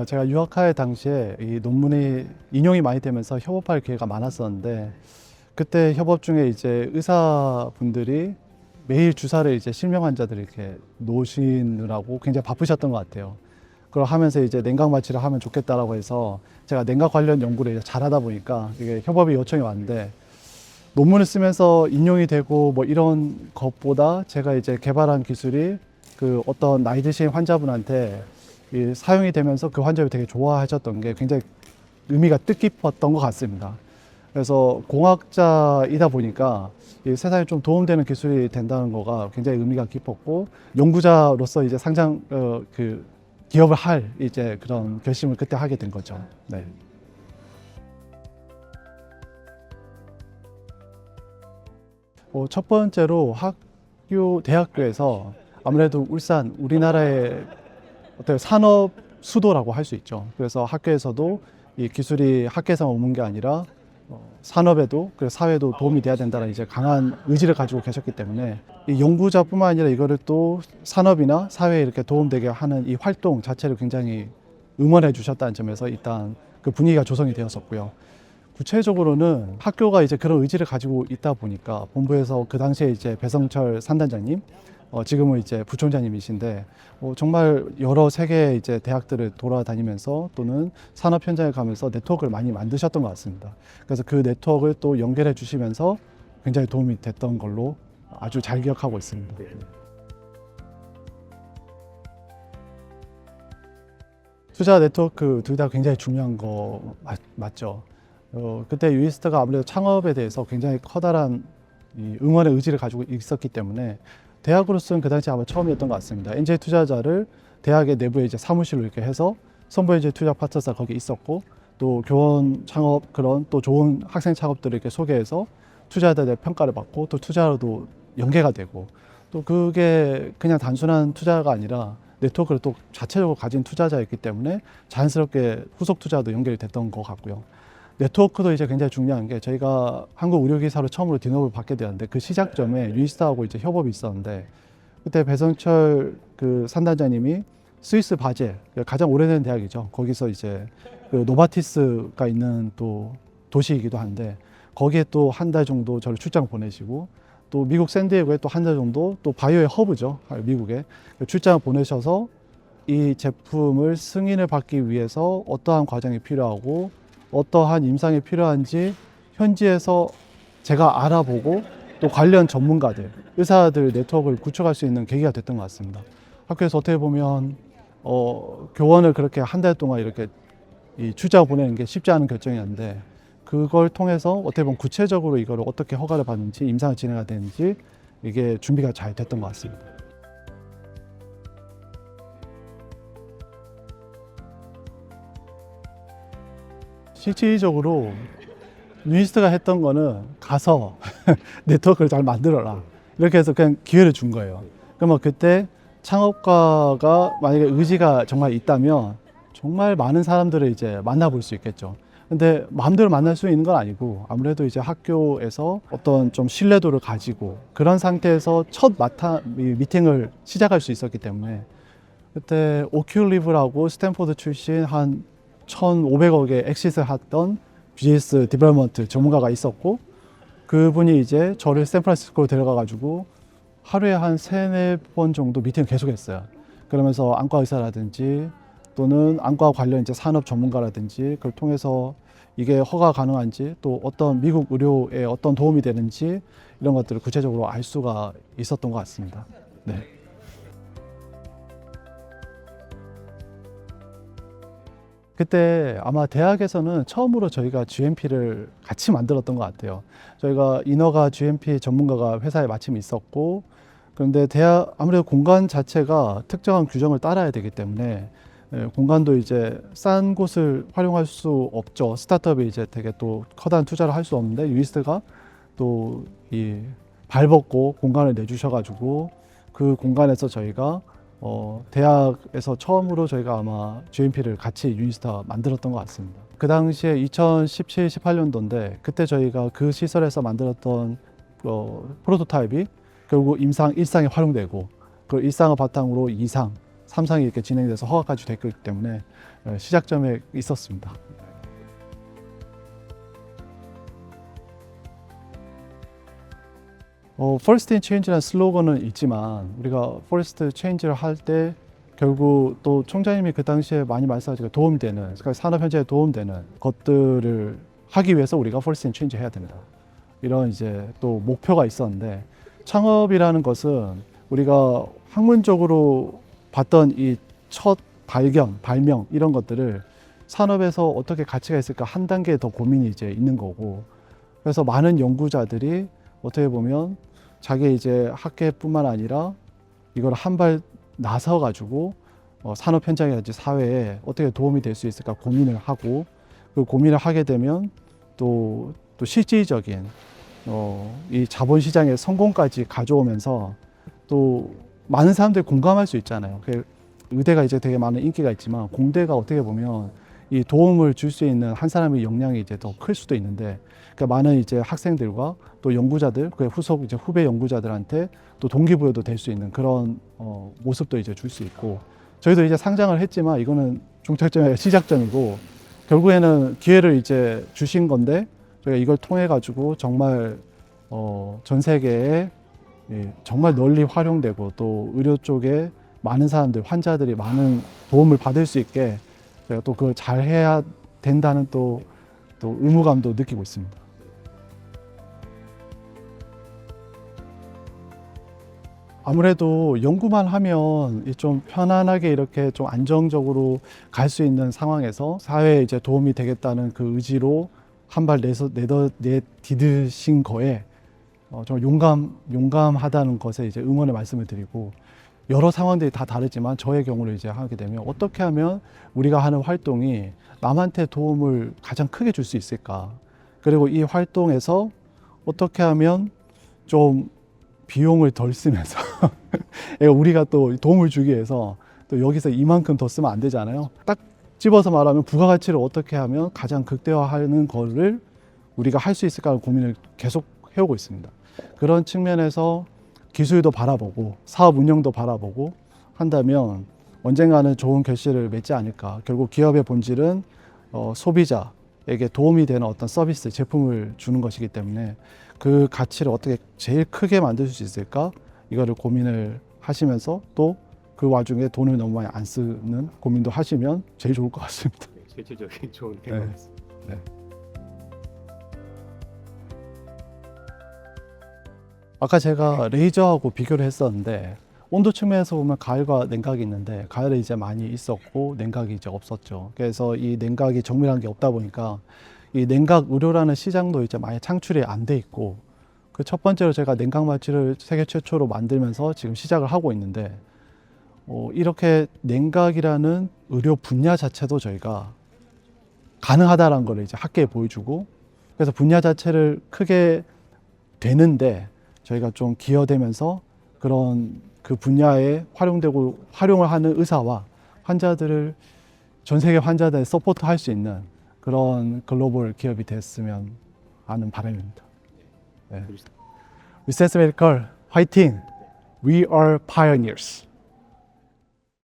제가 유학할 당시에 이 논문이 인용이 많이 되면서 협업할 기회가 많았었는데, 그때 협업 중에 이제 의사분들이 매일 주사를 이제 실명 환자들 이렇게 놓으시느라고 굉장히 바쁘셨던 것 같아요. 그걸 하면서 이제 냉각 마취를 하면 좋겠다라고 해서 제가 냉각 관련 연구를 이제 잘하다 보니까 이게 협업이 요청이 왔는데, 논문을 쓰면서 인용이 되고 뭐 이런 것보다 제가 이제 개발한 기술이 그 어떤 나이 드신 환자분한테 사용이 되면서 그 환자분이 되게 좋아하셨던 게 굉장히 의미가 뜻깊었던 것 같습니다. 그래서 공학자이다 보니까 이 세상에 좀 도움되는 기술이 된다는 거가 굉장히 의미가 깊었고, 연구자로서 이제 상장 그 기업을 할 이제 그런 결심을 그때 하게 된 거죠. 네. 첫 번째로 대학교에서 아무래도 울산, 우리나라의 어떤 산업 수도라고 할 수 있죠. 그래서 학교에서도 이 기술이 학교에서만 오는 게 아니라 산업에도 그리고 사회에도 도움이 돼야 된다는 이제 강한 의지를 가지고 계셨기 때문에, 이 연구자뿐만 아니라 이거를 또 산업이나 사회에 이렇게 도움되게 하는 이 활동 자체를 굉장히 응원해 주셨다는 점에서 일단 그 분위기가 조성이 되었었고요. 구체적으로는 학교가 이제 그런 의지를 가지고 있다 보니까 본부에서 그 당시에 이제 배성철 산단장님, 지금은 이제 부총장님이신데, 정말 여러 세계 이제 대학들을 돌아다니면서 또는 산업 현장에 가면서 네트워크를 많이 만드셨던 것 같습니다. 그래서 그 네트워크를 또 연결해 주시면서 굉장히 도움이 됐던 걸로 아주 잘 기억하고 있습니다. 투자 네트워크 둘 다 굉장히 중요한 거 맞죠? 그때 유이스트가 아무래도 창업에 대해서 굉장히 커다란 이 응원의 의지를 가지고 있었기 때문에 대학으로서는 그 당시 아마 처음이었던 것 같습니다. 엔젤 투자자를 대학의 내부에 이제 사무실로 이렇게 해서 선보 엔젤 투자 파트너사 거기 있었고, 또 교원 창업 그런 또 좋은 학생 창업들을 이렇게 소개해서 투자자들의 평가를 받고 또 투자로도 연계가 되고, 또 그게 그냥 단순한 투자가 아니라 네트워크를 또 자체적으로 가진 투자자였기 때문에 자연스럽게 후속 투자도 연결이 됐던 것 같고요. 네트워크도 이제 굉장히 중요한 게, 저희가 한국 의료기사로 처음으로 딘업을 받게 되었는데 그 시작점에 유이스트하고 이제 협업이 있었는데, 그때 배성철 그 산단장님이 스위스 바젤, 가장 오래된 대학이죠. 거기서 이제 그 노바티스가 있는 또 도시이기도 한데, 거기에 또 한 달 정도 저를 출장 보내시고, 또 미국 샌디에고에 또 한 달 정도, 또 바이오의 허브죠, 미국에 출장을 보내셔서 이 제품을 승인을 받기 위해서 어떠한 과정이 필요하고 어떠한 임상이 필요한지 현지에서 제가 알아보고, 또 관련 전문가들, 의사들 네트워크를 구축할 수 있는 계기가 됐던 것 같습니다. 학교에서 어떻게 보면 교원을 그렇게 한 달 동안 이렇게 이 출장 보내는 게 쉽지 않은 결정이었는데, 그걸 통해서 어떻게 보면 구체적으로 이거를 어떻게 허가를 받는지, 임상을 진행해야 되는지 이게 준비가 잘 됐던 것 같습니다. 실질적으로 뉴이스트가 했던 거는 가서 네트워크를 잘 만들어라, 이렇게 해서 그냥 기회를 준 거예요. 그러면 그때 창업가가 만약에 의지가 정말 있다면 정말 많은 사람들을 이제 만나볼 수 있겠죠. 근데 마음대로 만날 수 있는 건 아니고, 아무래도 이제 학교에서 어떤 좀 신뢰도를 가지고 그런 상태에서 첫 미팅을 시작할 수 있었기 때문에, 그때 오큐리브라고 스탠포드 출신 한 1,500억의 엑시스 했던 비즈니스 디벨롭먼트 전문가가 있었고, 그분이 이제 저를 샌프란시스코로 데려가 가지고 하루에 한 3-4번 정도 미팅을 계속했어요. 그러면서 안과 의사라든지 또는 안과 관련 이제 산업 전문가라든지 그걸 통해서 이게 허가 가능한지, 또 어떤 미국 의료에 어떤 도움이 되는지 이런 것들을 구체적으로 알 수가 있었던 것 같습니다. 네. 그때 아마 대학에서는 처음으로 저희가 GMP를 같이 만들었던 것 같아요. 저희가 인허가 GMP 전문가가 회사에 마침 있었고, 그런데 대학 아무래도 공간 자체가 특정한 규정을 따라야 되기 때문에 공간도 이제 싼 곳을 활용할 수 없죠. 스타트업이 이제 되게 또 커다란 투자를 할 수 없는데, 유이스트가 또 이 발벗고 공간을 내주셔가지고 그 공간에서 저희가 대학에서 처음으로 저희가 아마 GMP를 같이 유니스타 만들었던 것 같습니다. 그 당시에 2017, 18년도인데 그때 저희가 그 시설에서 만들었던 프로토타입이 결국 임상 1상에 활용되고, 그 1상을 바탕으로 2상, 삼상이 이렇게 진행돼서 허가까지 됐기 때문에 시작점에 있었습니다. First in Change라는 슬로건은 있지만 우리가 First Change를 할 때 결국 또 총장님이 그 당시에 많이 말씀하시고 도움되는, 그러니까 산업 현장에 도움되는 것들을 하기 위해서 우리가 First in Change 해야 된다. 이런 이제 또 목표가 있었는데, 창업이라는 것은 우리가 학문적으로 봤던 이 첫 발견, 발명 이런 것들을 산업에서 어떻게 가치가 있을까 한 단계 더 고민이 이제 있는 거고, 그래서 많은 연구자들이 어떻게 보면 자기 이제 학계뿐만 아니라 이걸 한 발 나서 가지고 산업 현장이라든지 사회에 어떻게 도움이 될 수 있을까 고민을 하고, 그 고민을 하게 되면 또 실질적인 이 자본시장의 성공까지 가져오면서 또 많은 사람들이 공감할 수 있잖아요. 의대가 이제 되게 많은 인기가 있지만 공대가 어떻게 보면 이 도움을 줄 수 있는 한 사람의 역량이 이제 더 클 수도 있는데, 그러니까 많은 이제 학생들과 또 연구자들, 그 후속 이제 후배 연구자들한테 또 동기부여도 될 수 있는 그런 모습도 이제 줄 수 있고, 저희도 이제 상장을 했지만 이거는 종착점의 시작점이고 결국에는 기회를 이제 주신 건데, 저희가 이걸 통해 가지고 정말 전 세계에 정말 널리 활용되고 또 의료 쪽에 많은 사람들, 환자들이 많은 도움을 받을 수 있게 저희가 또 그걸 잘 해야 된다는 또 의무감도 느끼고 있습니다. 아무래도 연구만 하면 좀 편안하게 이렇게 좀 안정적으로 갈 수 있는 상황에서 사회에 이제 도움이 되겠다는 그 의지로 한 발 내디드신 거에 정말 용감하다는 것에 이제 응원의 말씀을 드리고, 여러 상황들이 다 다르지만 저의 경우를 이제 하게 되면 어떻게 하면 우리가 하는 활동이 남한테 도움을 가장 크게 줄 수 있을까? 그리고 이 활동에서 어떻게 하면 좀 비용을 덜 쓰면서 우리가 또 도움을 주기 위해서 또 여기서 이만큼 더 쓰면 안 되잖아요. 딱 집어서 말하면 부가가치를 어떻게 하면 가장 극대화하는 거를 우리가 할 수 있을까 하는 고민을 계속 해오고 있습니다. 그런 측면에서 기술도 바라보고 사업 운영도 바라보고 한다면 언젠가는 좋은 결실을 맺지 않을까. 결국 기업의 본질은 소비자에게 도움이 되는 어떤 서비스, 제품을 주는 것이기 때문에 그 가치를 어떻게 제일 크게 만들 수 있을까, 이거를 고민을 하시면서 또 그 와중에 돈을 너무 많이 안 쓰는 고민도 하시면 제일 좋을 것 같습니다. 실질적인 좋은 생각이었습니다. 네. 아까 제가 레이저하고 비교를 했었는데, 온도 측면에서 보면 가열과 냉각이 있는데 가열이 이제 많이 있었고 냉각이 이제 없었죠. 그래서 이 냉각이 정밀한 게 없다 보니까 이 냉각 의료라는 시장도 이제 많이 창출이 안 돼 있고, 그 첫 번째로 제가 냉각 마취를 세계 최초로 만들면서 지금 시작을 하고 있는데, 이렇게 냉각이라는 의료 분야 자체도 저희가 가능하다라는 걸 이제 학계에 보여주고, 그래서 분야 자체를 크게 되는데 저희가 좀 기여되면서 그런 그 분야에 활용을 하는 의사와 환자들을 전 세계 환자들에 서포트 할 수 있는 그런 글로벌 기업이 됐으면 하는 바람입니다. 네. 리센스 메디컬 화이팅! We are pioneers.